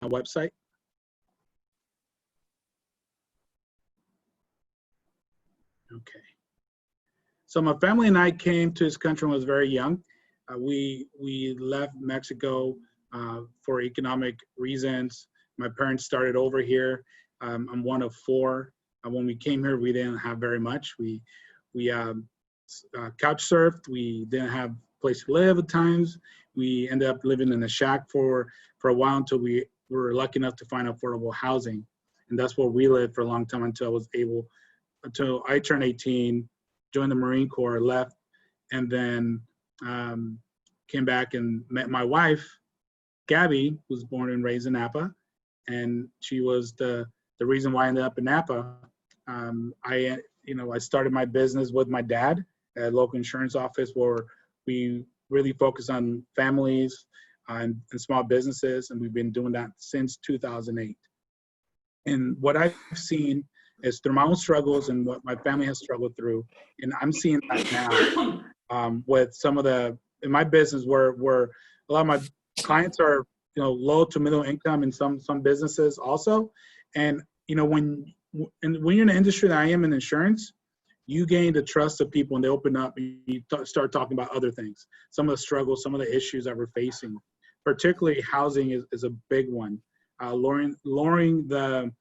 the website. Okay. So my family and I came to this country when I was very young. We left Mexico for economic reasons. My parents started over here. I'm one of four. When we came here, we didn't have very much. We couch surfed. We didn't have a place to live at times. We ended up living in a shack for a while until we were lucky enough to find affordable housing. And that's where we lived for a long time until I turned 18, joined the Marine Corps, left, and then came back and met my wife, Gabby, who was born and raised in Napa. And she was the reason why I ended up in Napa. I started my business with my dad at a local insurance office where we really focus on families and small businesses, and we've been doing that since 2008. And what I've seen is through my own struggles and what my family has struggled through, and I'm seeing that now with some of in my business where a lot of my clients are low to middle income in some businesses also. And when you're in an industry that I am in insurance, you gain the trust of people and they open up and you start talking about other things, some of the struggles, some of the issues that we're facing. Particularly housing is a big one. Lowering the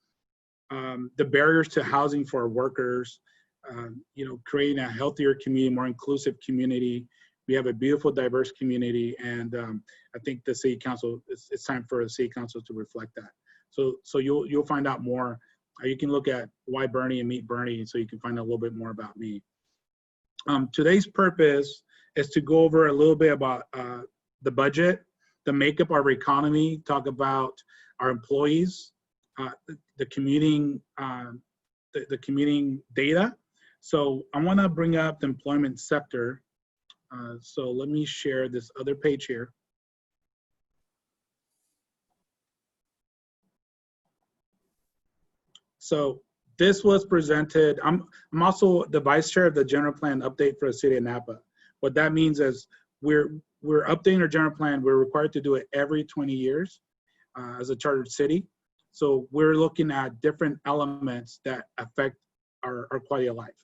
barriers to housing for our workers, creating a healthier community, more inclusive community. We have a beautiful, diverse community, and I think the city council, it's time for the city council to reflect that. So you'll find out more. You can look at Why Bernie and Meet Bernie, so you can find out a little bit more about me. Today's purpose is to go over a little bit about the budget, the makeup of our economy, talk about our employees, the commuting data. So I want to bring up the employment sector. So let me share this other page here. So this was presented. I'm also the vice chair of the general plan update for the city of Napa. What that means is we're updating our general plan. We're required to do it every 20 years as a chartered city. So we're looking at different elements that affect our quality of life.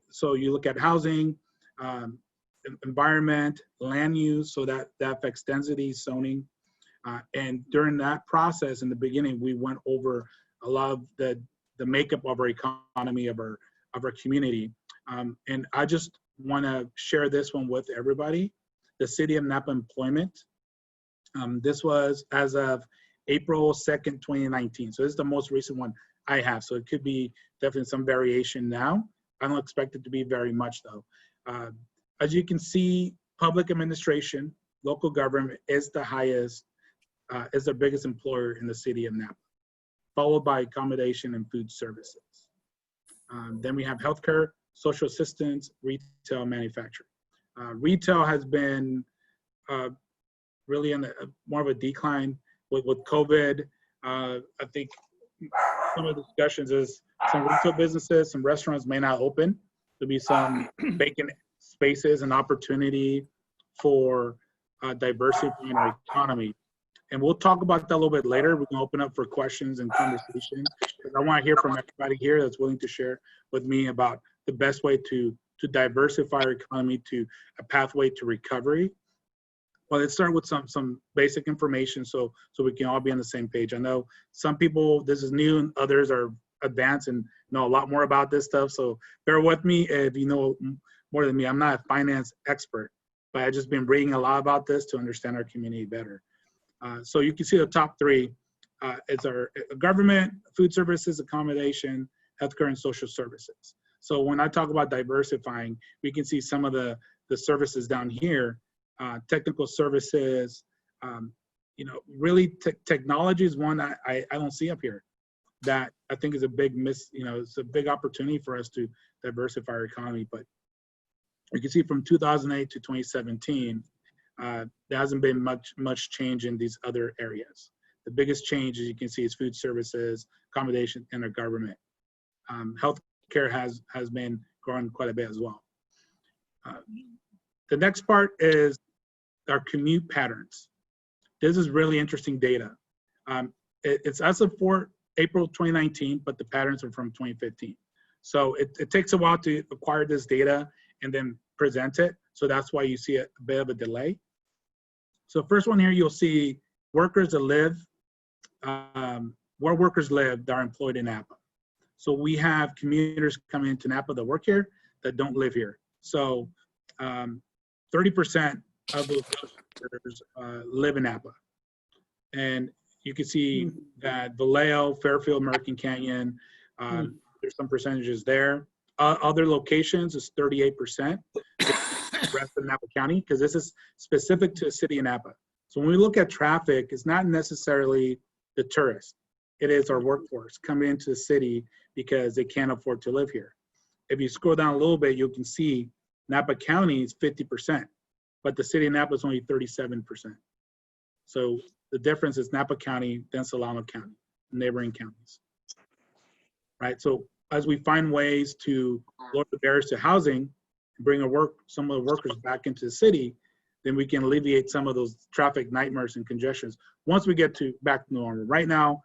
So you look at housing, environment, land use, so that affects density, zoning. And during that process in the beginning, we went over a lot of the makeup of our economy, of our community. And I just want to share this one with everybody. The City of Napa employment. This was as of April 2nd, 2019. So this is the most recent one I have. So it could be definitely some variation now. I don't expect it to be very much though. As you can see, public administration, local government is the highest, is the biggest employer in the city of Napa, followed by accommodation and food services. Then we have healthcare, social assistance, retail, manufacturing. Retail has been really in more of a decline with COVID. I think some of the discussions is some retail businesses, some restaurants may not open. There'll be some vacant spaces and opportunity for diversity in our economy. And we'll talk about that a little bit later. We can open up for questions and conversation. I want to hear from everybody here that's willing to share with me about the best way to diversify our economy to a pathway to recovery. Well, let's start with some basic information so we can all be on the same page. I know some people, this is new, and others are advanced and know a lot more about this stuff. So bear with me if you know more than me. I'm not a finance expert, but I've just been reading a lot about this to understand our community better. So you can see the top three is our government, food services, accommodation, healthcare, and social services. So when I talk about diversifying, we can see some of the services down here. Technical services, really technology is one I don't see up here that I think is a big it's a big opportunity for us to diversify our economy. But you can see from 2008 to 2017, there hasn't been much change in these other areas. The biggest change, as you can see, is food services, accommodation, and our government. Healthcare has been growing quite a bit as well. The next part is our commute patterns. This is really interesting data. it's as of April 2019, but the patterns are from 2015. So it takes a while to acquire this data and then present it. So that's why you see a bit of a delay. So first one here, you'll see workers that live, where workers live that are employed in Napa. So we have commuters coming into Napa that work here that don't live here. So 30% of those workers live in Napa. And you can see that Vallejo, Fairfield, American Canyon, there's some percentages there. Other locations is 38%. Rest of Napa County, because this is specific to the city of Napa. So when we look at traffic, it's not necessarily the tourists. It is our workforce coming into the city because they can't afford to live here. If you scroll down a little bit, you can see Napa County is 50%, but the city of Napa is only 37%. So the difference is Napa County, then Solano County, neighboring counties. Right, so as we find ways to lower the barriers to housing, bring some of the workers back into the city, then we can alleviate some of those traffic nightmares and congestions once we get back to normal. Right now,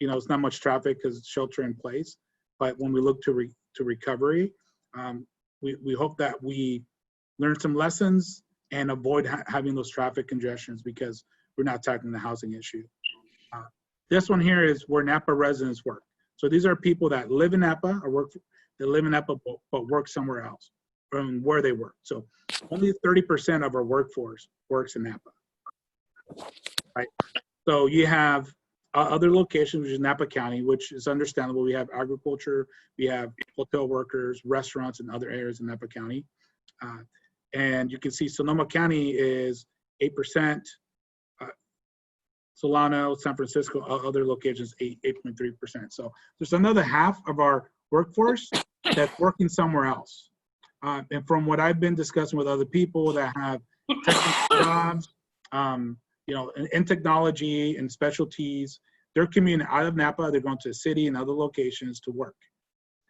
it's not much traffic because it's shelter in place, but when we look to recovery, we hope that we learn some lessons and avoid having those traffic congestions because we're not tackling the housing issue. This one here is where Napa residents work. So these are people that live in Napa or that live in Napa but work somewhere else from where they work. So only 30% of our workforce works in Napa, right? So you have other locations, which is Napa County, which is understandable. We have agriculture, we have hotel workers, restaurants, and other areas in Napa County. And you can see Sonoma County is 8%, Solano, San Francisco, other locations, 8.3%. So there's another half of our workforce that's working somewhere else. And from what I've been discussing with other people that have technical jobs, in technology and specialties, they're commuting out of Napa, they're going to the city and other locations to work,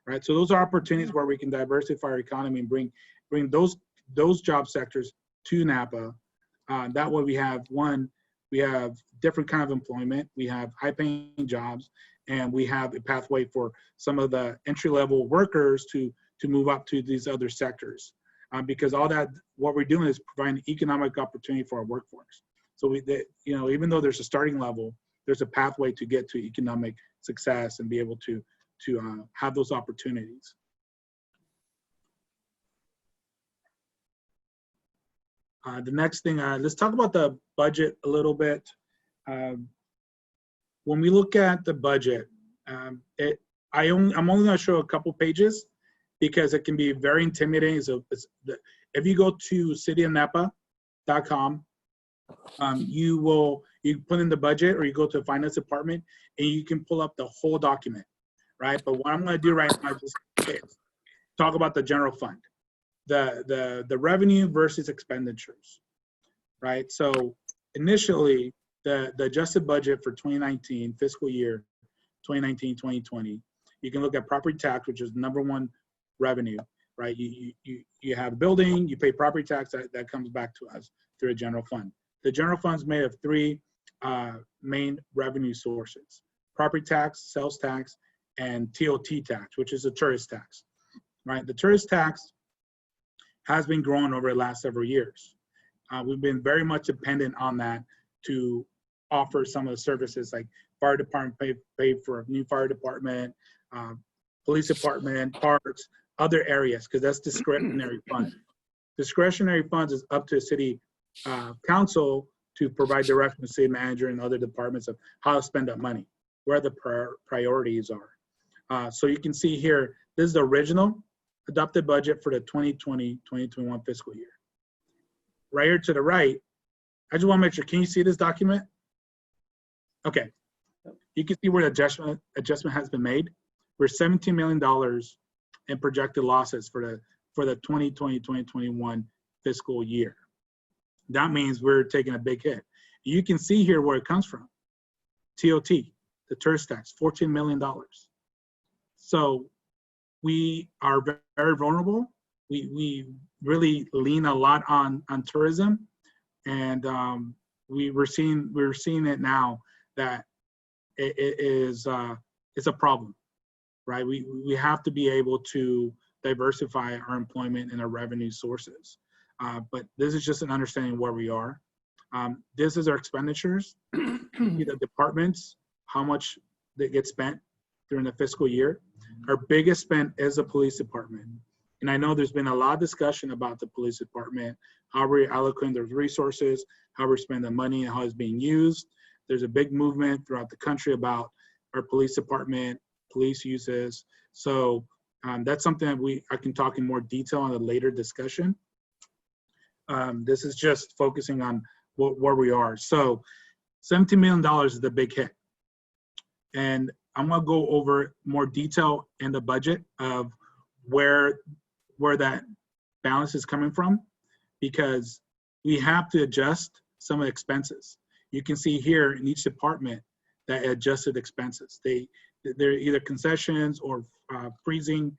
right? So those are opportunities where we can diversify our economy and bring those job sectors to Napa. That way we have different kind of employment, we have high paying jobs, and we have a pathway for some of the entry-level workers to move up to these other sectors. Because what we're doing is providing economic opportunity for our workforce. So even though there's a starting level, there's a pathway to get to economic success and be able to have those opportunities. The next thing, let's talk about the budget a little bit. When we look at the budget, I'm only going to show a couple pages because it can be very intimidating. So if you go to cityofnapa.com, you put in the budget, or you go to the finance department and you can pull up the whole document, right? But what I'm going to do right now is just talk about the general fund, the revenue versus expenditures, right? So initially, the adjusted budget for 2019 fiscal year 2019-2020, you can look at property tax, which is number one revenue, right? You have a building, you pay property tax, that comes back to us through a general fund. The general fund is made of three main revenue sources: property tax, sales tax, and TOT tax, which is a tourist tax, right? The tourist tax has been growing over the last several years. We've been very much dependent on that to offer some of the services, like fire department pay for a new fire department, police department, parks, other areas, because that's discretionary fund. Discretionary funds is up to the city council to provide direction to the city manager and other departments of how to spend that money, where the priorities are. So you can see here, this is the original adopted budget for the 2020-2021 fiscal year. Right here to the right, I just want to make sure, can you see this document? Okay, you can see where the adjustment has been made. We're $17 million in projected losses for the 2020-2021 fiscal year. That means we're taking a big hit. You can see here where it comes from. TOT, the tourist tax, $14 million. So we are very vulnerable. We really lean a lot on tourism, and we're seeing it now that is a problem, right? We have to be able to diversify our employment and our revenue sources. But this is just an understanding where we are. This is our expenditures, the departments, how much they get spent during the fiscal year. Our biggest spend is the police department. And I know there's been a lot of discussion about the police department, how we're allocating those resources, how we're spending the money, and how it's being used. There's a big movement throughout the country about our police department, police uses. So that's something that I can talk in more detail on a later discussion. This is just focusing on where we are. So $17 million is the big hit. And I'm gonna go over more detail in the budget of where that balance is coming from, because we have to adjust some of the expenses. You can see here in each department that adjusted expenses. They're either concessions or freezing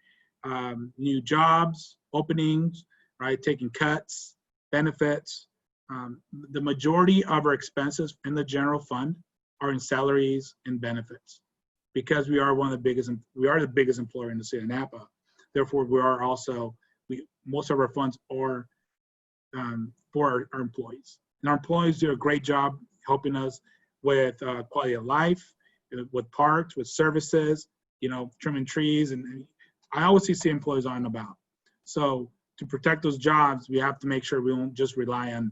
new jobs, openings, right? Taking cuts, benefits. The majority of our expenses in the general fund are in salaries and benefits, because we are the biggest employer in the city of Napa. Therefore, we are also, most of our funds are for our employees. And our employees do a great job helping us with quality of life, with parks, with services, trimming trees. And I always see employees on and about. So to protect those jobs, we have to make sure we won't just rely on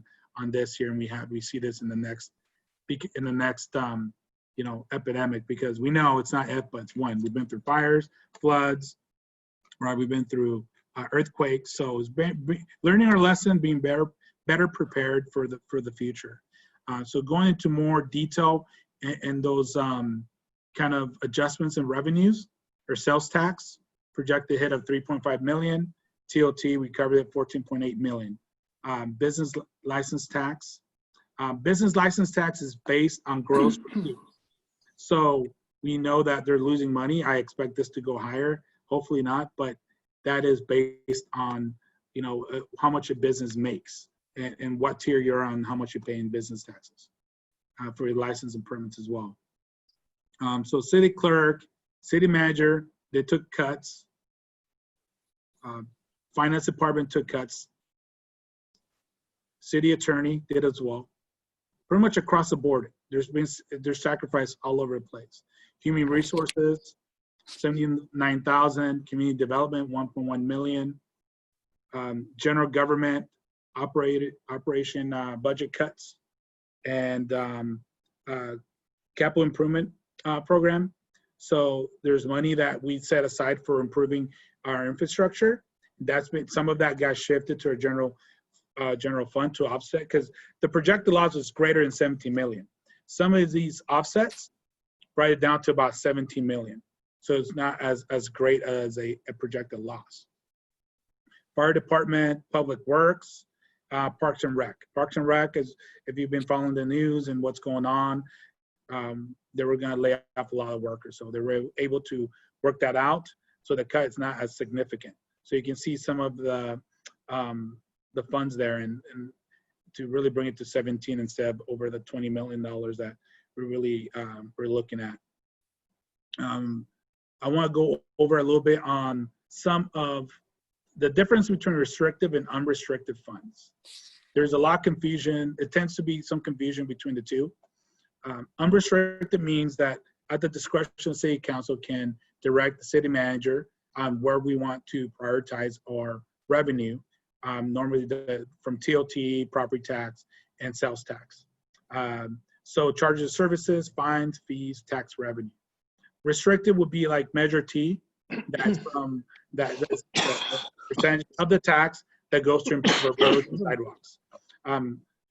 this here. And we see this in the next epidemic, because we know it's not if, but it's when. We've been through fires, floods, right? We've been through earthquakes. So it's learning our lesson, being better prepared for the future. So going into more detail in those kind of adjustments in revenues, or sales tax, projected hit of 3.5 million. TOT, we covered it, 14.8 million. Business license tax. Business license tax is based on gross receipts. So we know that they're losing money. I expect this to go higher. Hopefully not, but that is based on how much a business makes and what tier you're on, how much you pay in business taxes for your license and permits as well. So city clerk, city manager, they took cuts. Finance department took cuts. City attorney did as well. Pretty much across the board, there's sacrifice all over the place. Human resources, 79,000. Community development, 1.1 million. General government operation budget cuts, and capital improvement program. So there's money that we set aside for improving our infrastructure. Some of that got shifted to our general fund to offset, because the projected loss was greater than 17 million. Some of these offsets brought it down to about 17 million. So it's not as great as a projected loss. Fire department, public works, Parks and Rec. Parks and Rec is, if you've been following the news and what's going on, they were going to lay off a lot of workers. So they were able to work that out, so the cut is not as significant. So you can see some of the funds there, and to really bring it to 17 instead of over the $20 million that we're looking at. I want to go over a little bit on some of the difference between restrictive and unrestricted funds. There's a lot of confusion. It tends to be some confusion between the two. Unrestricted means that at the discretion of city council can direct the city manager on where we want to prioritize our revenue, normally from TOT, property tax, and sales tax. So charges of services, fines, fees, tax revenue. Restricted would be like Measure T, that's that's the percentage of the tax that goes to improve roads and sidewalks.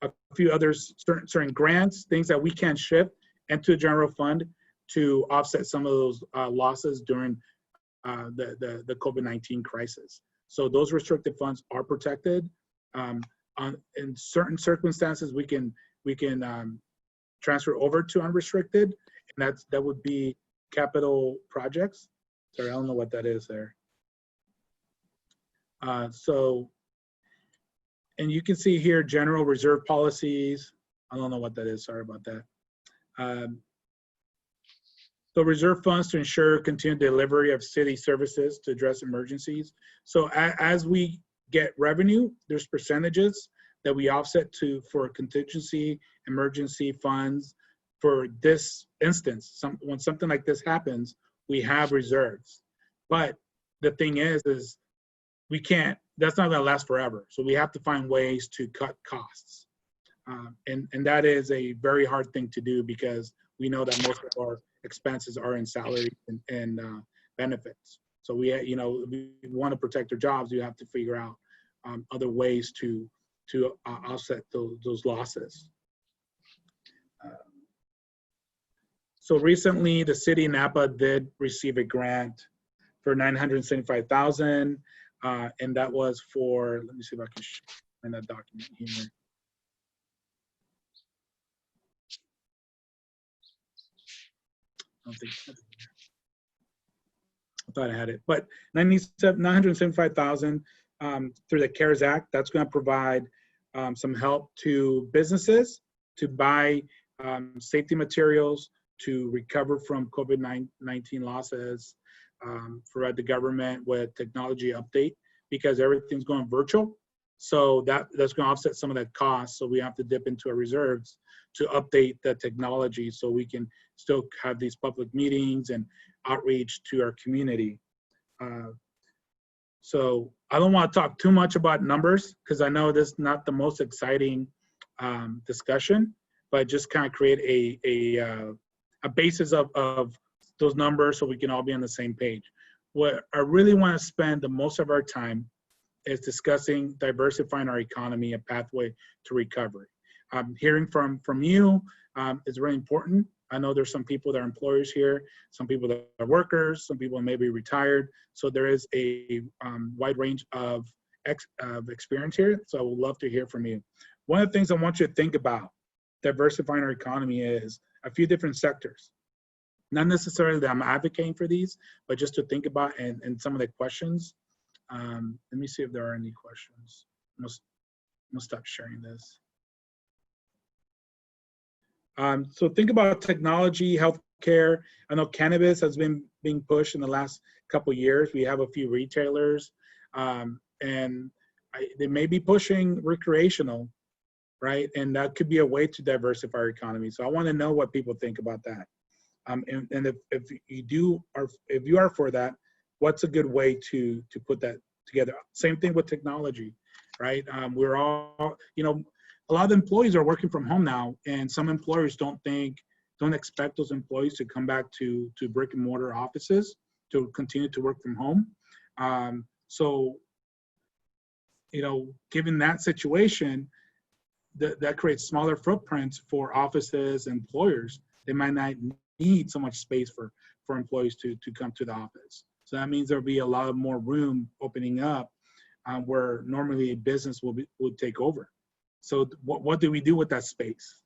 A few others, certain grants, things that we can shift into a general fund to offset some of those losses during the COVID-19 crisis. So those restricted funds are protected. In certain circumstances, we can transfer over to unrestricted, and that would be capital projects. Sorry, I don't know what that is there. And you can see here general reserve policies. I don't know what that is. Sorry about that. So reserve funds to ensure continued delivery of city services to address emergencies. So as we get revenue, there's percentages that we offset to for contingency, emergency funds. For this instance, when something like this happens, we have reserves. But the thing is we can't, that's not gonna last forever. So we have to find ways to cut costs. And that is a very hard thing to do because we know that most of our expenses are in salaries and benefits. So we want to protect their jobs. You have to figure out other ways to offset those losses. So recently, the city of Napa did receive a grant for $975,000, and that was for. Let me see if I can find that document here. I thought I had it, but $975,000 through the CARES Act. That's going to provide some help to businesses to buy safety materials to recover from COVID-19 losses, provide the government with technology update because everything's going virtual. So that's going to offset some of that cost. So we have to dip into our reserves to update the technology so we can still have these public meetings and outreach to our community. So I don't want to talk too much about numbers because I know this is not the most exciting discussion, but just kind of create a basis of those numbers so we can all be on the same page. What I really want to spend the most of our time is discussing diversifying our economy, a pathway to recovery. Hearing from you is really important. I know there's some people that are employers here, some people that are workers, some people may be retired. So there is a wide range of experience here. So I would love to hear from you. One of the things I want you to think about diversifying our economy is a few different sectors. Not necessarily that I'm advocating for these, but just to think about and some of the questions. Let me see if there are any questions. I'm gonna stop sharing this. So think about technology, healthcare. I know cannabis has been being pushed in the last couple of years. We have a few retailers, and they may be pushing recreational, right? And that could be a way to diversify our economy. So I want to know what people think about that. And if you are for that, what's a good way to put that together? Same thing with technology, right? We're all, a lot of employees are working from home now, and some employers don't expect those employees to come back to brick and mortar offices to continue to work from home. So, given that situation, that creates smaller footprints for offices and employers. They might not need so much space for employees to come to the office. So that means there'll be a lot of more room opening up where normally a business would take over. So what do we do with that space?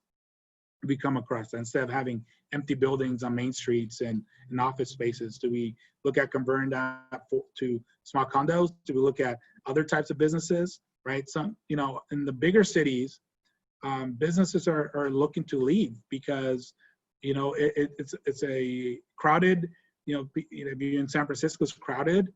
We come across that. Instead of having empty buildings on main streets and office spaces, do we look at converting that to small condos? Do we look at other types of businesses, right? Some, in the bigger cities, businesses are looking to leave because, it's a crowded, if you're in San Francisco, it's crowded.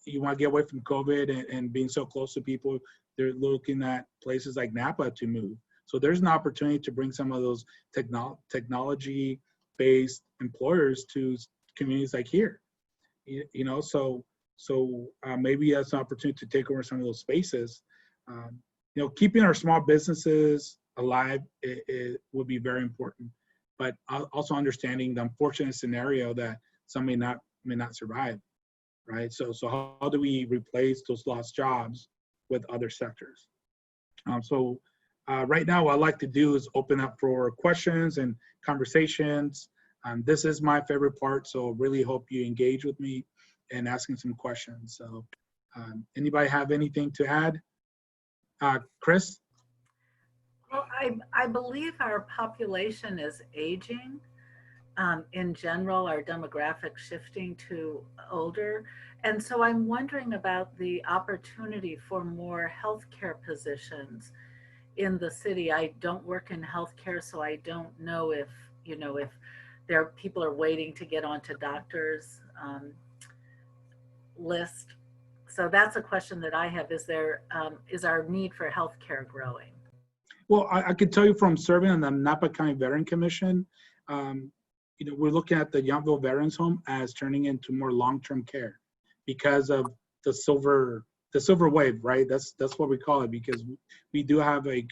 You want to get away from COVID and being so close to people. They're looking at places like Napa to move. So there's an opportunity to bring some of those technology-based employers to communities like here. So maybe that's an opportunity to take over some of those spaces. Keeping our small businesses alive it would be very important, but also understanding the unfortunate scenario that some may not survive, right? So how do we replace those lost jobs with other sectors? Right now, what I'd like to do is open up for questions and conversations. This is my favorite part, so really hope you engage with me and asking some questions. So anybody have anything to add? Chris? Well, I believe our population is aging. In general, our demographics shifting to older. And so I'm wondering about the opportunity for more healthcare positions in the city. I don't work in healthcare, so I don't know if people are waiting to get onto doctors list. So that's a question that I have. Is our need for healthcare growing? Well, I can tell you from serving on the Napa County Veteran Commission, we're looking at the Yountville Veterans Home as turning into more long-term care because of the silver wave, right? That's what we call it, because we do have a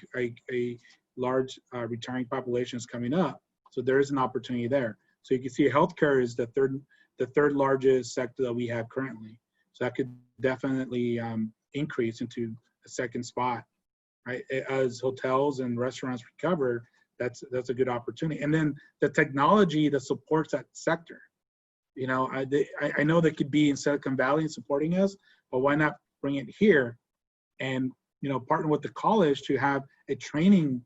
large retiring populations coming up. So there is an opportunity there. So you can see healthcare is the third largest sector that we have currently. So that could definitely increase into a second spot, right? As hotels and restaurants recover, that's a good opportunity. And then the technology that supports that sector. I know they could be in Silicon Valley and supporting us, but why not bring it here and partner with the college to have a training,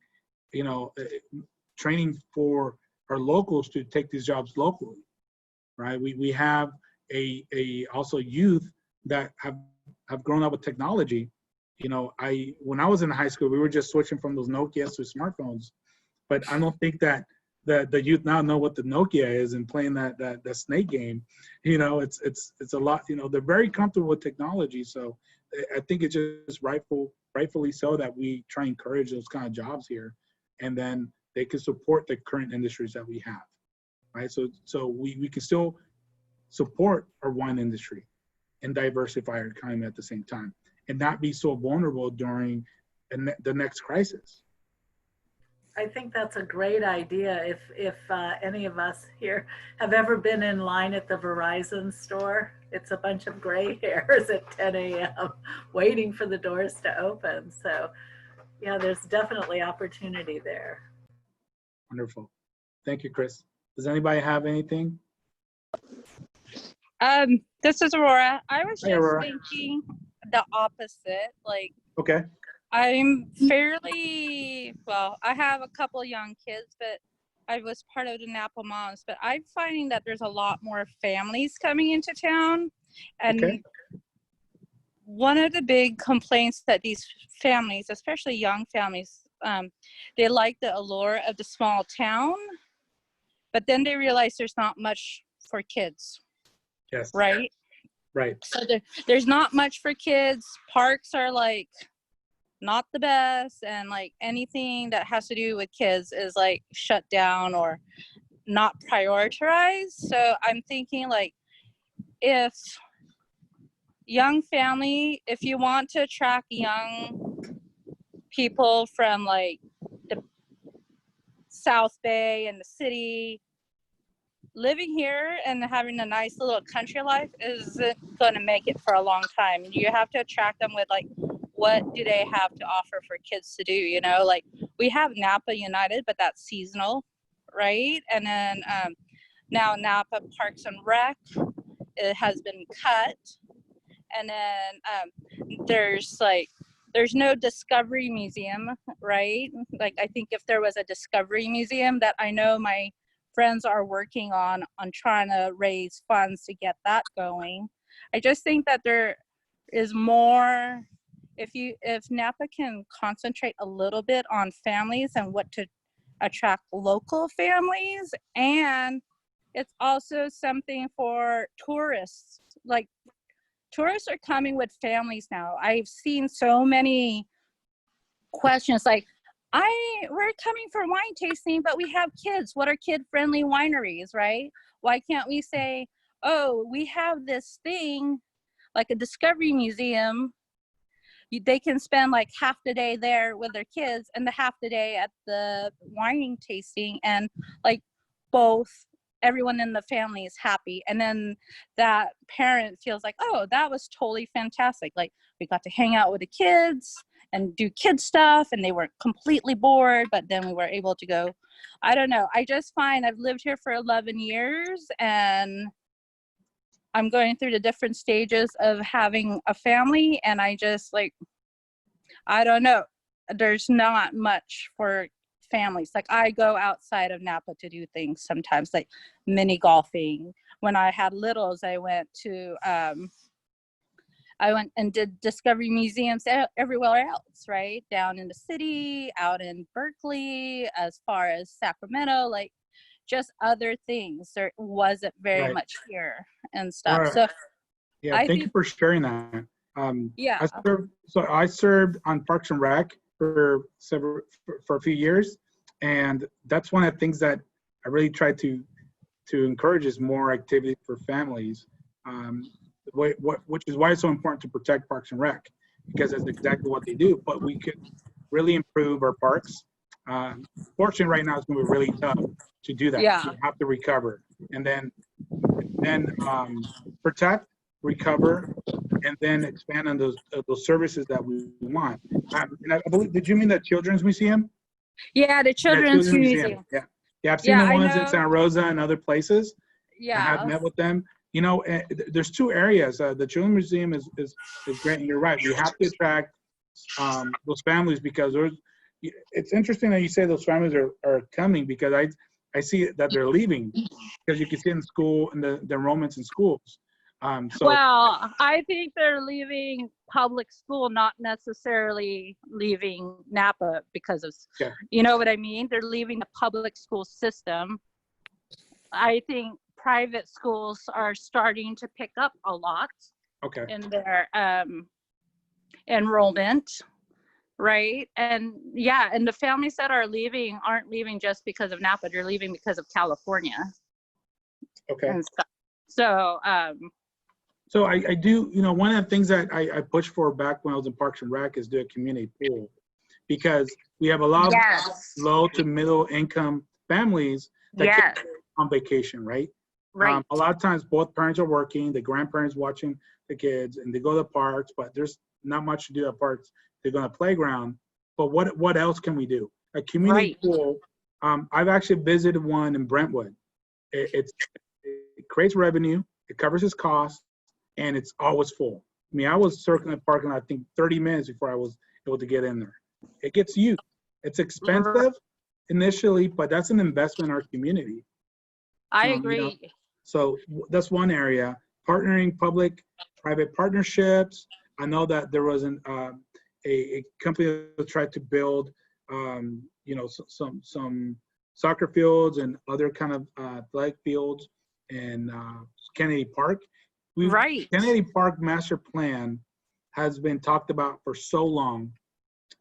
training for our locals to take these jobs locally, right? We have also youth that have grown up with technology. When I was in high school, we were just switching from those Nokias to smartphones, but I don't think that the youth now know what the Nokia is and playing that snake game. It's a lot. They're very comfortable with technology, so I think it's just rightfully so that we try and encourage those kind of jobs here, and then they can support the current industries that we have, right? So we can still support our wine industry and diversify our economy at the same time, and not be so vulnerable during the next crisis. I think that's a great idea. If any of us here have ever been in line at the Verizon store, it's a bunch of gray hairs at 10 a.m. waiting for the doors to open. So yeah, there's definitely opportunity there. Wonderful. Thank you, Chris. Does anybody have anything? This is Aurora. I was Hi, just Aurora. thinking the opposite. Like, Okay. I'm fairly, well, I have a couple young kids, but I was part of the Napa Moms, but I'm finding that there's a lot more families coming into town. And Okay. one of the big complaints that these families, especially young families, they like the allure of the small town, but then they realize there's not much for kids. Yes. Right? Right. So there's not much for kids. Parks are like not the best, and like anything that has to do with kids is like shut down or not prioritized. So I'm thinking, like, if you want to attract young people from like the South Bay and the city, living here and having a nice little country life isn't going to make it for a long time. You have to attract them with, like, what do they have to offer for kids to do? Like, we have Napa United, but that's seasonal, right? And then now Napa Parks and Rec, it has been cut. And then there's no Discovery Museum, right? Like, I think if there was a Discovery Museum, that I know my friends are working on trying to raise funds to get that going. I just think that there is more, if Napa can concentrate a little bit on families and what to attract local families, and it's also something for tourists. Like, tourists are coming with families now. I've seen so many questions like, we're coming for wine tasting, but we have kids. What are kid-friendly wineries, right? Why can't we say, oh, we have this thing, like a Discovery Museum. They can spend like half the day there with their kids and the half the day at the wine tasting, and like both everyone in the family is happy. And then that parent feels like, oh, that was totally fantastic. Like, we got to hang out with the kids and do kid stuff, and they weren't completely bored, but then we were able to go. I don't know. I just find I've lived here for 11 years and I'm going through the different stages of having a family, and I just, like, I don't know. There's not much for families. Like, I go outside of Napa to do things sometimes, like mini golfing. When I had littles, I went and did Discovery Museums everywhere else, right? Down in the city, out in Berkeley, as far as Sacramento, like just other things. There wasn't very Right. much here and stuff. Right. So Yeah, I thank you think, for sharing that. yeah, I served on Parks and Rec for a few years, and that's one of the things that I really try to encourage is more activity for families. Which is why it's so important to protect Parks and Rec, because that's exactly what they do. But we could really improve our parks. Fortunately, right now it's going to be really tough to do that. yeah, We have to recover, and then protect, recover, and then expand on those services that we want. And I believe, did you mean the Children's Museum? yeah, the Yeah, Children's Children's Museum. Museum. Yeah, yeah. I've seen Yeah, the I ones in know. Santa Rosa and other places. I have Yeah, met with them. You know, there's two areas. The Children's Museum is great, and you're right. We have to attract those families because it's interesting that you say those families are coming, because I see that they're leaving, because you can see it in school and the enrollments in schools. So well, I think they're leaving public school, not necessarily leaving Napa because of, yeah, you know what I mean? They're leaving the public school system. I think private schools are starting to pick up a lot okay, in their enrollment, right? And yeah, and the families that are leaving aren't leaving just because of Napa, they're leaving because of California okay. and stuff. So So I do, you know, one of the things that I pushed for back when I was in Parks and Rec is do a community pool, because we have a lot of yes, low to middle income families that yes, get on vacation, right? right, A lot of times both parents are working, the grandparents watching the kids, and they go to the parks, but there's not much to do at parks. They go on a playground, but what else can we do? A community right, pool. I've actually visited one in Brentwood. It creates revenue, it covers its costs, and it's always full. I mean, I was circling the parking lot, I think 30 minutes before I was able to get in there. It gets used. It's expensive initially, but that's an investment in our community. I You know, agree. so that's one area. Partnering, public-private partnerships. I know that there was a company that tried to build, you know, some soccer fields and other kind of athletic fields in Kennedy Park. Right, Kennedy Park Master Plan has been talked about for so long.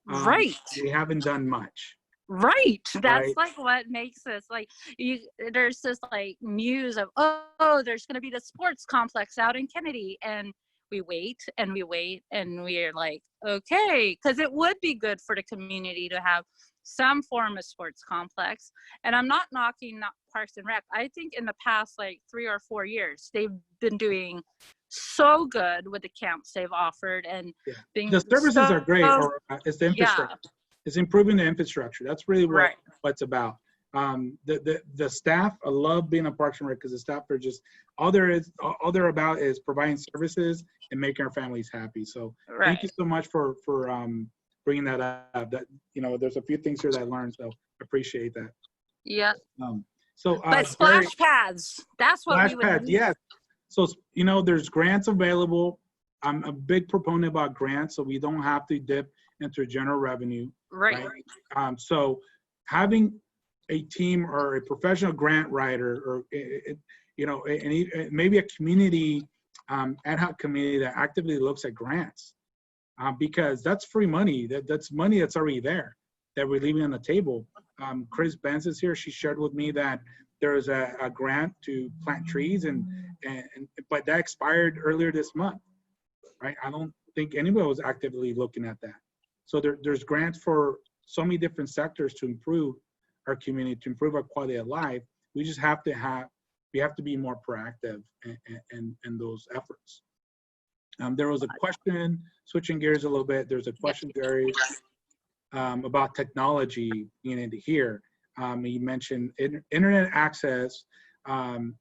right, We haven't done much, right. That's right? like what makes us like you. There's this like muse of oh, there's going to be the sports complex out in Kennedy, and we wait and we wait and we're like okay, because it would be good for the community to have some form of sports complex. And I'm not knocking not Parks and Rec. I think in the past like 3 or 4 years they've been doing so good with the camps they've offered and Yeah. being The services so are great, or it's the yeah, infrastructure. It's improving the infrastructure. That's really right, what it's about. The staff, I love being a Parks and Rec, because the staff are just all they're about is providing services and making our families happy. So thank you right, so much for bringing that up. That, you know, there's a few things here that I learned, so appreciate that. yeah. So But Jerry, splash pads, that's what splash we would pads, need. yes. So, you know, there's grants available. I'm a big proponent about grants, so we don't have to dip into general revenue, Right, right? So having a team or a professional grant writer, or, you know, maybe a community, ad hoc committee that actively looks at grants, because that's free money. That's money that's already there that we're leaving on the table. Chris Benz is here. She shared with me that there's a grant to plant trees, but that expired earlier this month, right? I don't think anybody was actively looking at that. So there's grants for so many different sectors to improve our community, to improve our quality of life. We just have to be more proactive in those efforts. There was a question, switching gears a little bit, there's a question, Jerry, about technology being into here. You mentioned internet access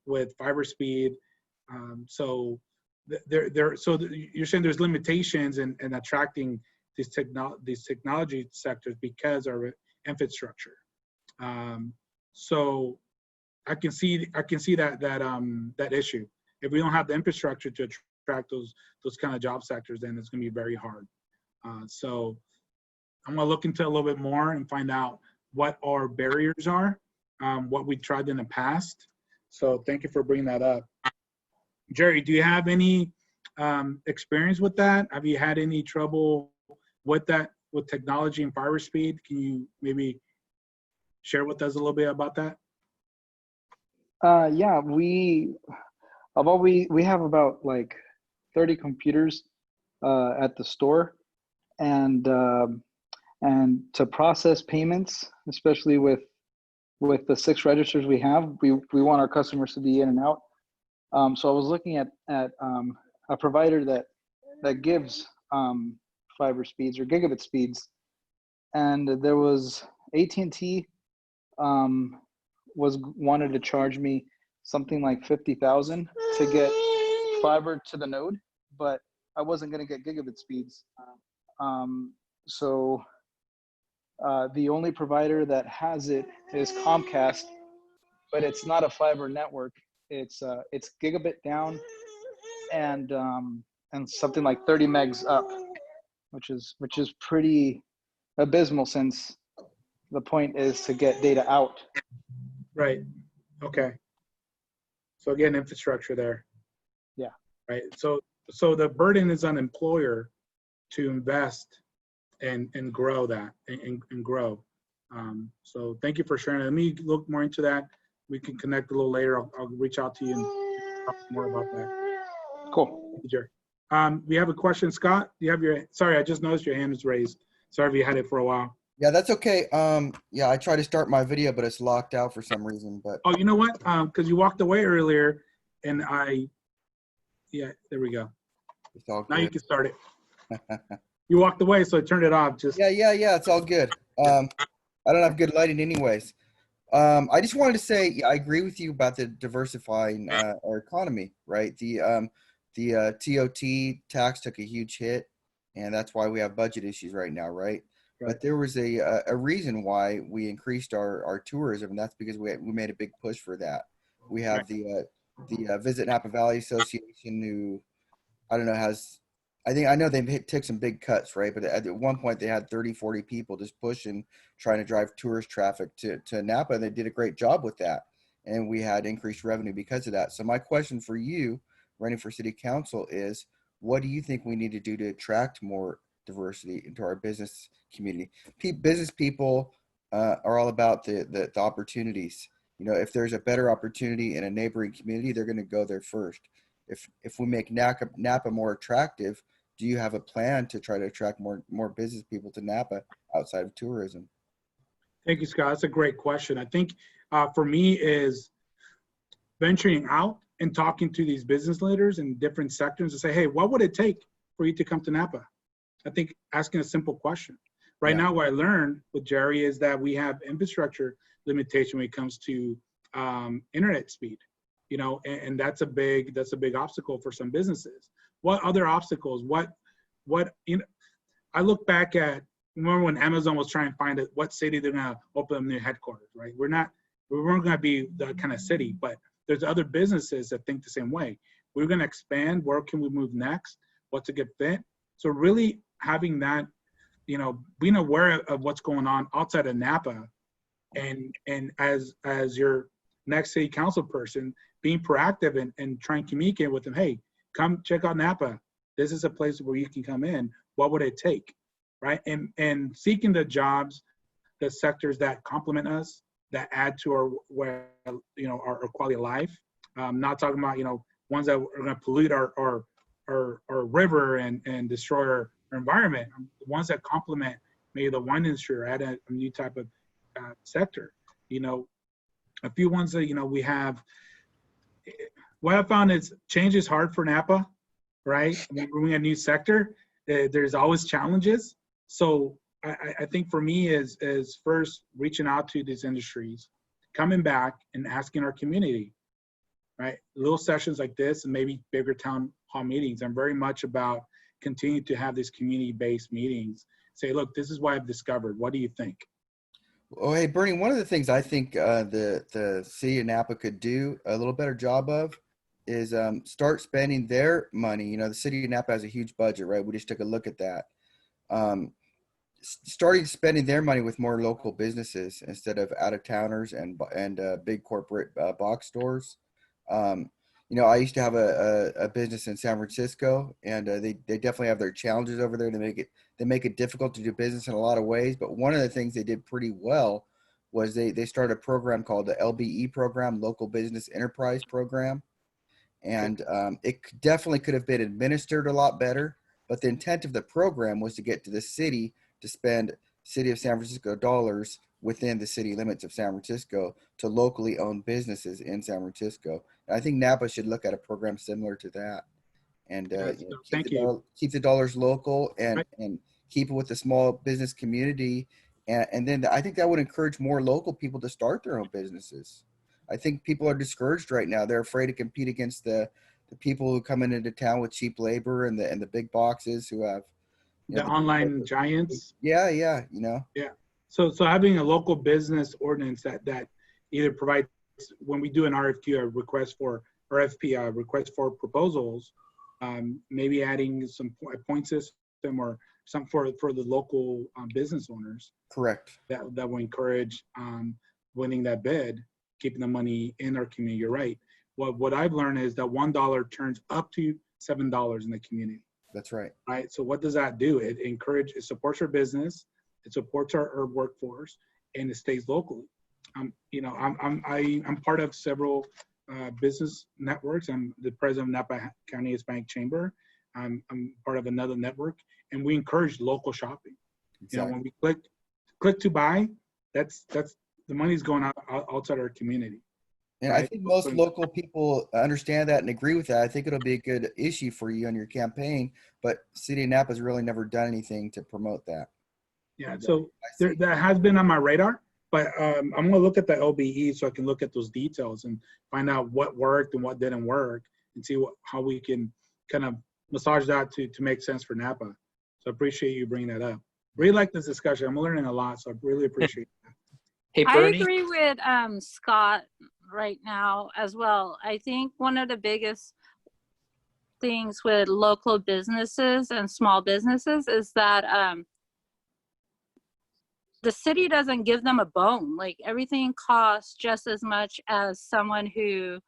with fiber speed. So you're saying there's limitations in attracting these technology sectors because of infrastructure. So I can see that issue. If we don't have the infrastructure to attract those kind of job sectors, then it's going to be very hard. So I'm going to look into a little bit more and find out what our barriers are, what we tried in the past. So thank you for bringing that up. Jerry, do you have any experience with that? Have you had any trouble with that, with technology and fiber speed? Can you maybe share with us a little bit about that? Yeah, we have about like 30 computers at the store, and to process payments, especially with the 6 registers we have, we want our customers to be in and out. So I was looking at a provider that gives fiber speeds or gigabit speeds, and there was AT&T wanted to charge me something like 50,000 to get fiber to the node, but I wasn't going to get gigabit speeds. So the only provider that has it is Comcast, but it's not a fiber network. It's gigabit down and something like 30 megs up, which is pretty abysmal, since the point is to get data out. Right. Okay. So again, infrastructure there. Yeah. Right. So the burden is on employer to invest and grow that and grow. So thank you for sharing. Let me look more into that. We can connect a little later. I'll reach out to you and talk more about that. Cool. Thank you, Jerry. We have a question. Scott, you have sorry, I just noticed your hand is raised. Sorry if you had it for a while. Yeah, that's okay. Yeah, I tried to start my video, but it's locked out for some reason. But Oh, you know what? Because you walked away earlier, and yeah, there we go. it's all Now good. you can start it. You walked away, so I turned it off. Just Yeah, it's all good. I don't have good lighting anyways. I just wanted to say, yeah, I agree with you about the diversifying our economy, right? The TOT tax took a huge hit, and that's why we have budget issues right now, right? But there was a reason why we increased our tourism, and that's because we made a big push for that. We have the Visit Napa Valley Association, who I don't know I know they've took some big cuts, right? But at one point they had 30, 40 people just pushing, trying to drive tourist traffic to Napa, and they did a great job with that. And we had increased revenue because of that. So my question for you, running for city council, is what do you think we need to do to attract more diversity into our business community? Business people are all about the opportunities. You know, if there's a better opportunity in a neighboring community, they're going to go there first. If we make Napa more attractive, do you have a plan to try to attract more business people to Napa outside of tourism? thank you, Scott. That's a great question. I think for me is venturing out and talking to these business leaders in different sectors and say, hey, what would it take for you to come to Napa? I think asking a simple question. Right now, what I learned with Jerry is that we have infrastructure limitation when it comes to internet speed, you know, and that's a big obstacle for some businesses. What other obstacles? I look back at, remember when Amazon was trying to find what city they're gonna open up their headquarters, right? We weren't gonna be that kind of city, but there's other businesses that think the same way. We're gonna expand. Where can we move next? What's a good fit? So really having that, you know, being aware of what's going on outside of Napa, and as your next city council person, being proactive and trying to communicate with them. Hey, come check out Napa. This is a place where you can come in. What would it take, right? And seeking the jobs, the sectors that complement us, that add to our quality of life. Not talking about, you know, ones that are going to pollute our river and destroy our environment. The ones that complement maybe the wine industry or add a new type of sector. You know, a few ones that, you know, we have. What I found is change is hard for Napa, right? When we're growing a new sector, there's always challenges. So I think for me is first reaching out to these industries, coming back and asking our community, right? Little sessions like this and maybe bigger town hall meetings. I'm very much about continuing to have these community-based meetings. Say, look, this is what I've discovered. What do you think? Oh, hey, Bernie, one of the things I think the city of Napa could do a little better job of is start spending their money. You know, the city of Napa has a huge budget, right? We just took a look at that. starting spending their money with more local businesses instead of out of towners and big corporate box stores. Um, I used to have a business in San Francisco, and they definitely have their challenges over there. They make it difficult to do business in a lot of ways. But one of the things they did pretty well was they started a program called the LBE program, Local Business Enterprise Program, and definitely could have been administered a lot better. But the intent of the program was to get to the city to spend city of San Francisco dollars within the city limits of San Francisco to locally owned businesses in San Francisco. And I think Napa should look at a program similar to that, and Thank you. keep the dollars local Right. and keep it with the small business community. And then I think that would encourage more local people to start their own businesses. I think people are discouraged right now. They're afraid to compete against the people who come into town with cheap labor and the big boxes who have The online giants. Yeah. Yeah. So having a local business ordinance that either provides, when we do an RFQ, a request for RFP, a request for proposals, maybe adding a point system or some for the local business owners. Correct. That will encourage winning that bid, keeping the money in our community. You're right. What I've learned is that $1 turns up to $7 in the community. That's right. Right. So what does that do? It supports our business, it supports our workforce, and it stays locally. I'm part of several business networks. I'm the president of Napa County Hispanic Chamber. I'm part of another network, and we encourage local shopping. Exactly. When we click to buy, that's the money's going outside our community. And I think most local people understand that and agree with that. I think it'll be a good issue for you on your campaign, but City of Napa has really never done anything to promote that. Yeah, so that has been on my radar, but I'm going to look at the LBE so I can look at those details and find out what worked and what didn't work and see how we can kind of massage that to make sense for Napa. So I appreciate you bringing that up. Really like this discussion. I'm learning a lot, so I really appreciate that. Hey, I Bernie. agree with Scott right now as well. I think one of the biggest things with local businesses and small businesses is that the city doesn't give them a bone. Like everything costs just as much as someone who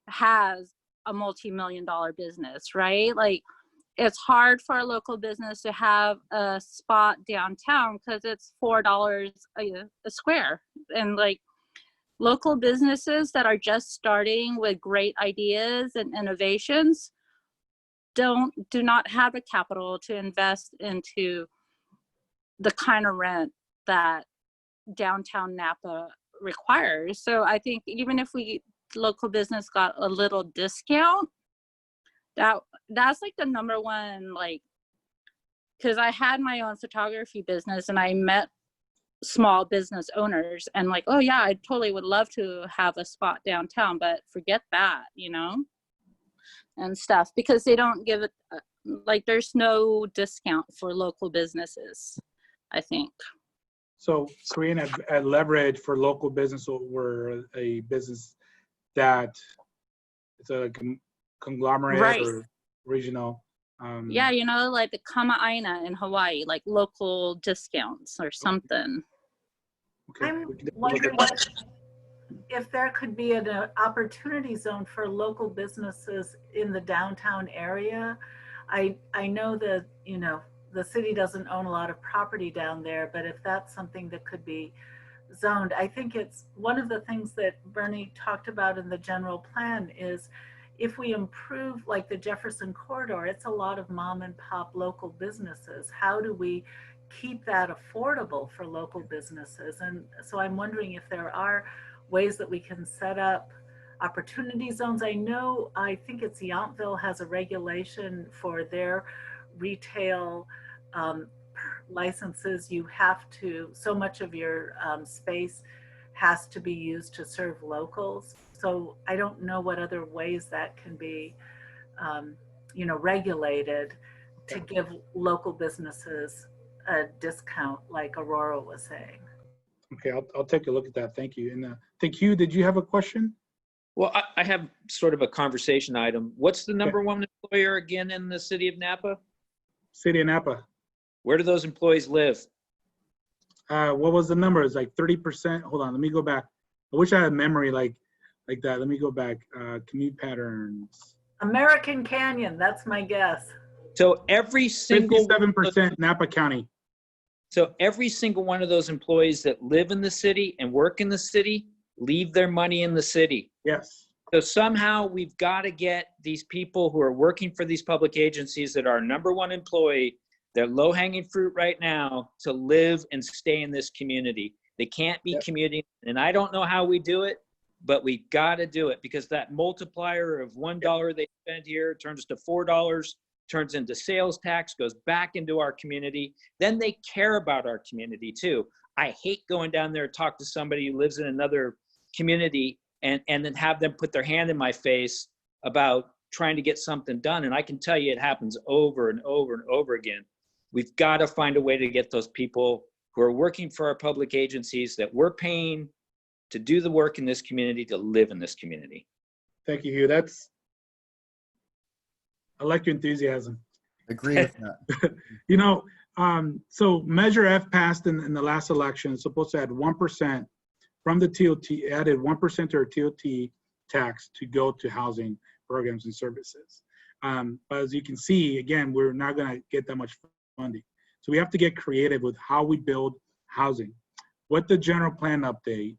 has a multi-million-dollar business, right? Like it's hard for a local business to have a spot downtown because it's $4 a square. And like local businesses that are just starting with great ideas and innovations do not have the capital to invest into the kind of rent that downtown Napa requires. So I think even if local business got a little discount, that's like the number one, like, because I had my own photography business and I met small business owners and like, oh yeah, I totally would love to have a spot downtown, but forget that, and stuff, because they don't give it, like there's no discount for local businesses, I think. So creating a leverage for local business over a business that it's a conglomerate Right. or regional. Yeah, like the Kama'aina in Hawaii, like local discounts or something. Okay. I'm we can look wondering at that. if there could be an opportunity zone for local businesses in the downtown area. I know that, the city doesn't own a lot of property down there, but if that's something that could be zoned, I think it's one of the things that Bernie talked about in the general plan is if we improve like the Jefferson corridor, it's a lot of mom and pop local businesses. How do we keep that affordable for local businesses? And so I'm wondering if there are ways that we can set up opportunity zones. I think it's Yountville has a regulation for their retail licenses. You have to, so much of your space has to be used to serve locals. So I don't know what other ways that can be, regulated to give local businesses a discount, like Aurora was saying. Okay, I'll take a look at that. Thank you. And thank you. Did you have a question? Well, I have sort of a conversation item. What's the number one employer again in the city of Napa? City of Napa. Where do those employees live? what was the number? It's like 30%. Hold on, let me go back. I wish I had memory like that. Let me go back. Commute patterns. American Canyon, that's my guess. So every single 57% Napa County. So every single one of those employees that live in the city and work in the city leave their money in the city. Yes. So somehow we've got to get these people who are working for these public agencies that are number one employee, they're low hanging fruit right now, to live and stay in this community. They can't be commuting. And I don't know how we do it, but we got to do it, because that multiplier of $1 they spend here turns to $4, turns into sales tax, goes back into our community. Then they care about our community too. I hate going down there to talk to somebody who lives in another community and then have them put their hand in my face about trying to get something done. And I can tell you it happens over and over and over again. We've got to find a way to get those people who are working for our public agencies that we're paying to do the work in this community, to live in this community. Thank you, Hugh. I like your enthusiasm. Agree with that. You know, so Measure F passed in the last election. It's supposed to add 1% from the TOT, added 1% to our TOT tax to go to housing programs and services. But as you can see, again, we're not going to get that much funding. So we have to get creative with how we build housing. With the general plan update,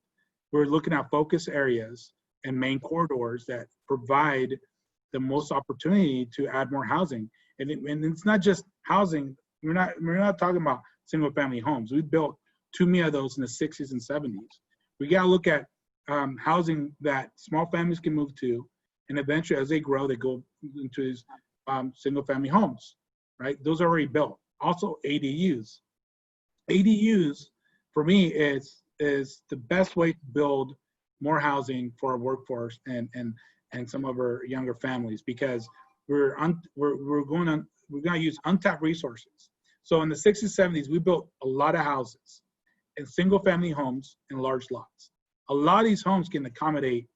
we're looking at focus areas and main corridors that provide the most opportunity to add more housing. And it's not just housing. We're not talking about single family homes. We built too many of those in the 60s and 70s. We got to look at housing that small families can move to, and eventually as they grow, they go into these single family homes, right? Those are already built. Also ADUs. ADUs for me is the best way to build more housing for our workforce and some of our younger families, because we're going to use untapped resources. So in the 60s, 70s, we built a lot of houses in single family homes in large lots. A lot of these homes can accommodate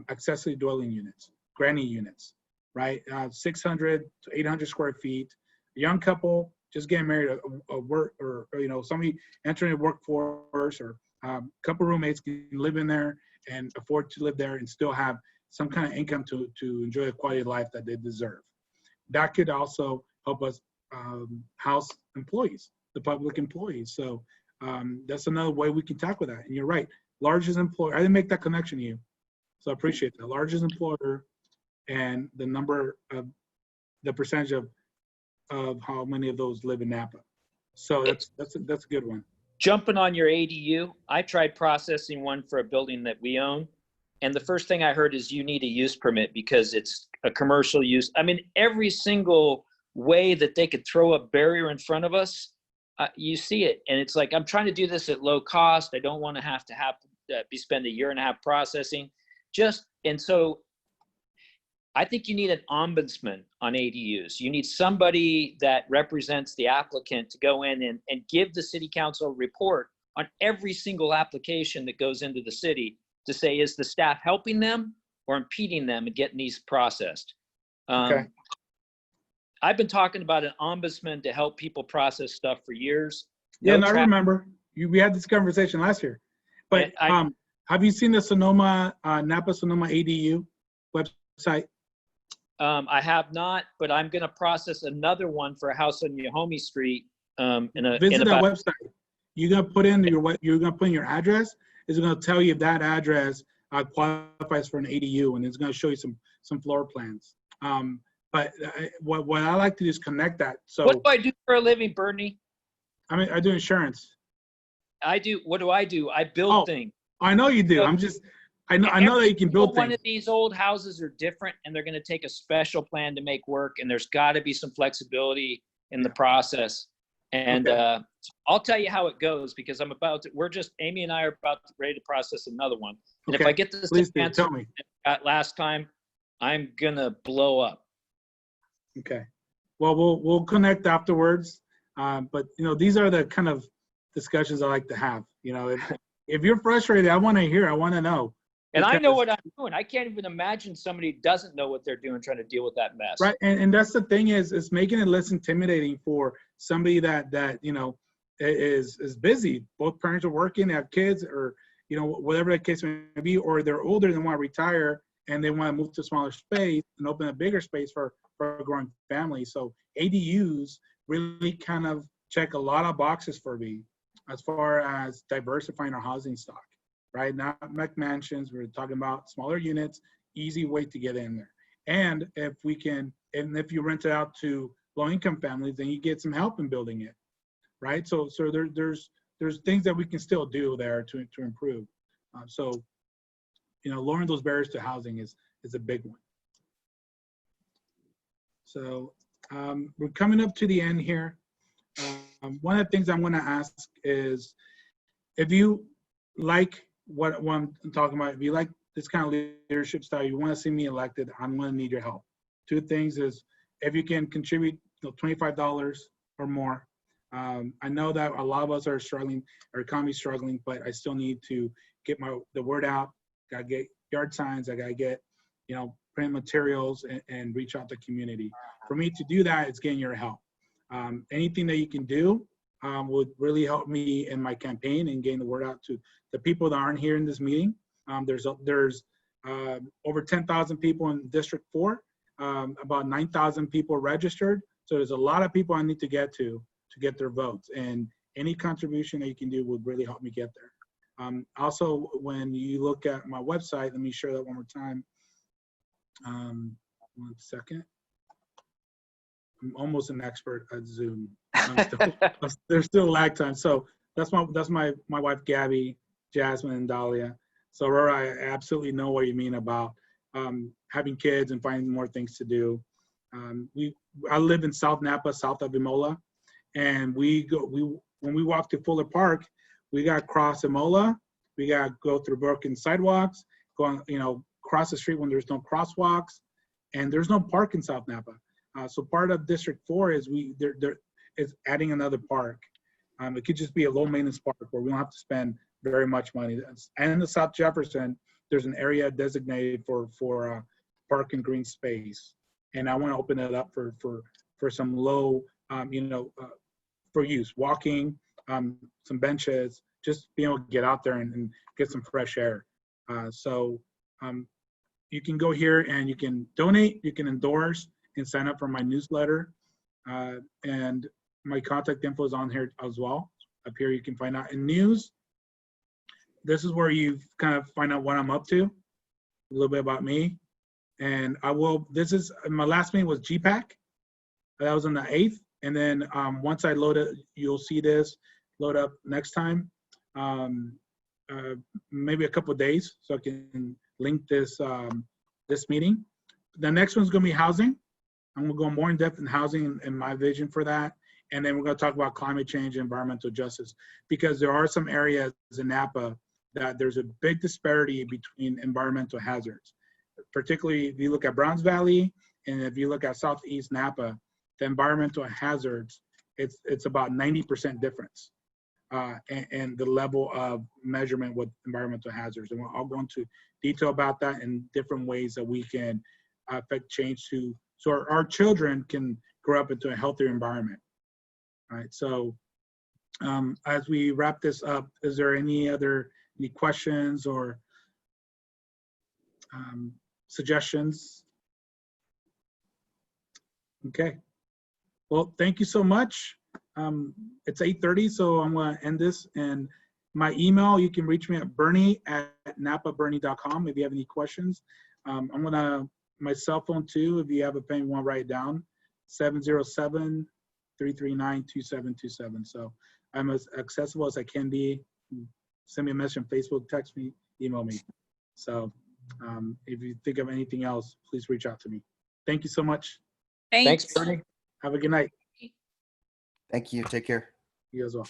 accessory dwelling units, granny units, right? 600 to 800 square feet. A young couple just getting married, a work, or somebody entering the workforce, or a couple roommates can live in there and afford to live there and still have some kind of income to enjoy a quality of life that they deserve. That could also help us house employees, the public employees. So that's another way we can tackle that. And you're right, largest employer, I didn't make that connection to you, so I appreciate that. Largest employer and the number of, the percentage of how many of those live in Napa. So that's a good one. Jumping on your ADU, I tried processing one for a building that we own. And the first thing I heard is you need a use permit because it's a commercial use. I mean, every single way that they could throw a barrier in front of us, you see it. And it's like, I'm trying to do this at low cost. I don't want to have be spend a year and a half processing. And so I think you need an ombudsman on ADUs. You need somebody that represents the applicant to go in and give the city council a report on every single application that goes into the city, to say, is the staff helping them or impeding them in getting these processed? Okay. I've been talking about an ombudsman to help people process stuff for years. Yeah, and I remember we had this conversation last year. But have you seen the Sonoma, Napa Sonoma ADU website? I have not, but I'm going to process another one for a house on Yahomie Street. Visit that website. You're going to put in your address. It's going to tell you if that address qualifies for an ADU, and it's going to show you some floor plans. But what I like to do is connect that. So what do I do for a living, Bernie? I do insurance. What do I do? I build things. I know you do. So, I know that you can build things. One of these old houses are different, and they're going to take a special plan to make work, and there's got to be some flexibility in the process. And I'll tell you how it goes, because Amy and I are ready to process another one. And if I get this answer tell me. Last time, I'm going to blow up. Okay. Well, we'll connect afterwards. But these are the kind of discussions I like to have. If you're frustrated, I want to hear. I want to know. And I know what I'm doing. I can't even imagine somebody who doesn't know what they're doing trying to deal with that mess. Right. And that's the thing is making it less intimidating for somebody that is busy. Both parents are working, they have kids, or whatever the case may be, or they're older and want to retire and they want to move to a smaller space and open a bigger space for a growing family. So ADUs really kind of check a lot of boxes for me as far as diversifying our housing stock, right? Not McMansions, we're talking about smaller units, easy way to get in there. And if you rent it out to low-income families, then you get some help in building it, right? So there's things that we can still do there to improve. So lowering those barriers to housing is a big one. So we're coming up to the end here. One of the things I'm going to ask is, if you like what I'm talking about, if you like this kind of leadership style, you want to see me elected, I'm going to need your help. Two things is, if you can contribute $25 or more. I know that a lot of us are struggling, our economy is struggling, but I still need to get the word out. Got to get yard signs. I got to get, print materials and reach out to the community. For me to do that, it's getting your help. Anything that you can do would really help me in my campaign and getting the word out to the people that aren't here in this meeting. There's over 10,000 people in District 4, about 9,000 people registered. So there's a lot of people I need to get get their votes, and any contribution that you can do would really help me get there. Also, when you look at my website, let me share that one more time. 1 second. I'm almost an expert at Zoom. There's still lag time. So that's my wife, Gabby, Jasmine, and Dahlia. So Aurora, I absolutely know what you mean about having kids and finding more things to do. I live in South Napa, south of Imola, and when we walk to Fuller Park, we got to cross Imola, we got to go through broken sidewalks, cross the street when there's no crosswalks, and there's no park in South Napa. So part of District 4 is there is adding another park. It could just be a low maintenance park where we don't have to spend very much money. And in the South Jefferson, there's an area designated for park and green space, and I want to open it up for some low, for use, walking, some benches, just being able to get out there and get some fresh air. So you can go here and you can donate, you can endorse, and sign up for my newsletter. And my contact info is on here as well. Up here you can find out. In news, this is where you kind of find out what I'm up to, a little bit about me. And this is, my last meeting was GPAC. That was on the 8th. And then once I load it, you'll see this load up next time, maybe a couple of days, so I can link this this meeting. The next one's gonna be housing. I'm gonna go more in depth in housing and my vision for that. And then we're gonna talk about climate change and environmental justice, because there are some areas in Napa that there's a big disparity between environmental hazards. Particularly if you look at Browns Valley and if you look at Southeast Napa, the environmental hazards, it's about 90% difference. And the level of measurement with environmental hazards. And I'll go into detail about that in different ways that we can affect change so our children can grow up into a healthier environment. All right, so as we wrap this up, is there any questions or suggestions? Okay, well, thank you so much. It's 8:30, so I'm going to end this. And my email, you can reach me at bernie@napabernie.com if you have any questions. I'm going to, my cell phone too, if you have a pen, you want to write it down, 707-339-2727. So I'm as accessible as I can be. Send me a message on Facebook, text me, email me. So if you think of anything else, please reach out to me. Thank you so much. Thanks, Bernie. Have a good night. Thank you. Take care. You as well.